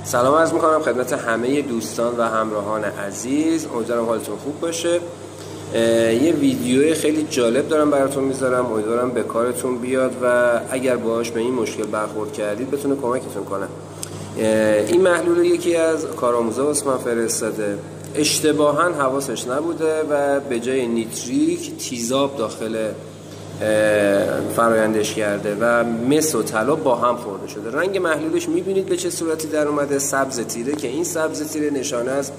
سلام عرض میکنم خدمت همه دوستان و همراهان عزیز. امیدوارم حالتون خوب باشه. یه ویدیو خیلی جالب دارم براتون میذارم، امیدوارم به کارتون بیاد و اگر باهاش به این مشکل برخورد کردید بتونه کمکتون کنه. این محلول یکی از کارآموزا واسه من فرستاده، اشتباها حواسش نبوده و به جای نیتریک تیزاب داخل فرایندش کرده و مس و طلا با هم خورده شده. رنگ محلولش میبینید به چه صورتی در اومده، سبز تیره، که این سبز تیره نشانه از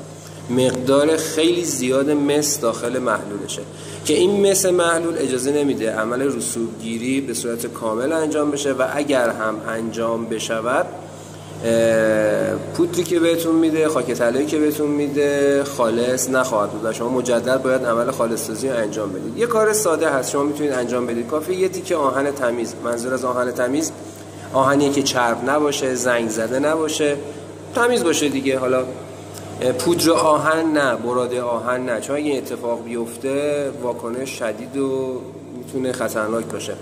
مقدار خیلی زیاد مس داخل محلولشه که این مس محلول اجازه نمیده عمل رسوبگیری به صورت کامل انجام بشه و اگر هم انجام بشود پودری که بهتون میده، خاک طلایی که بهتون میده خالص نخواهد بود و شما مجدد باید عمل خالص سازی رو انجام بدید. یه کار ساده هست شما میتونید انجام بدید. کافیه یه تیکه آهن تمیز، منظور از آهن تمیز آهنی که چرب نباشه، زنگ زده نباشه، تمیز باشه دیگه. حالا پودر آهن نه، براده آهن نه، چون اگه اتفاق بیفته واکنش شدید و میتونه خطرناک باشه.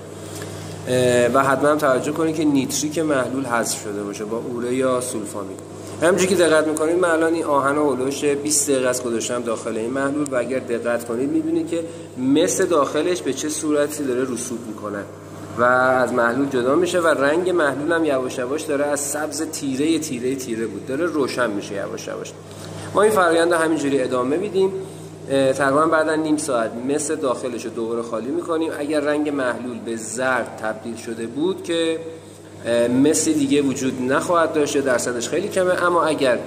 و حتما توجه کنید که نیتریک محلول حذف شده باشه با اوره یا سولفامید. همونجوری که دقت میکنید من الان این آهن و هلوش 20 دقیقه است گذاشتم داخل این محلول و اگر دقت کنید میبینید که مس داخلش به چه صورتی داره رسوب میکنه و از محلول جدا میشه و رنگ محلول هم یواش یواش داره از سبز تیره بود داره روشن میشه یواش یواش. ما این فرآیند رو همینجوری ادامه میدیم. تقریبا بعد از نیم ساعت مس داخلش رو دوباره خالی میکنیم. اگر رنگ محلول به زرد تبدیل شده بود که مس دیگه وجود نخواهد داشته، درصدش خیلی کمه. اما اگر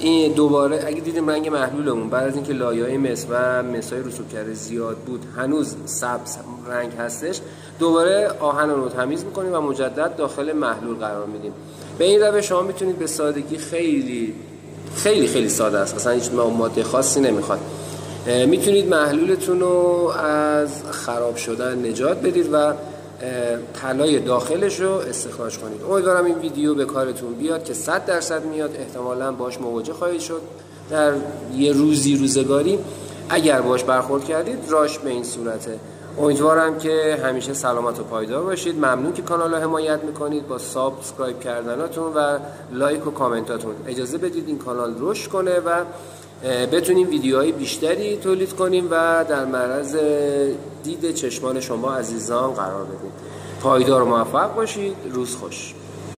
این دوباره اگه دیدیم رنگ محلولمون بعد از اینکه لایه‌های مس و مسای رسوب کرده زیاد بود هنوز سبز رنگ هستش، دوباره آهن رو تمیز میکنیم و مجدد داخل محلول قرار میدیم. به این روش شما میتونید به سادگی خیلی ساده است، اصلا هیچ ماده خاصی نمیخواد، میتونید محلولتون رو از خراب شدن نجات بدید و طلای داخلش رو استخراج کنید. امیدوارم این ویدیو به کارتون بیاد که 100% میاد. احتمالاً باش مواجه خواهید شد در یه روزگاری. اگر باش برخورد کردید راش به این صورته. امیدوارم که همیشه سلامت و پایدار باشید. ممنون که کانال رو حمایت میکنید با سابسکرایب کردناتون و لایک و کامنتاتون. اجازه بدید این کانال رشد کنه و بتونیم ویدیوهای بیشتری تولید کنیم و در معرض دید چشمان شما عزیزان قرار بدیم. پایدار و موفق باشید. روز خوش.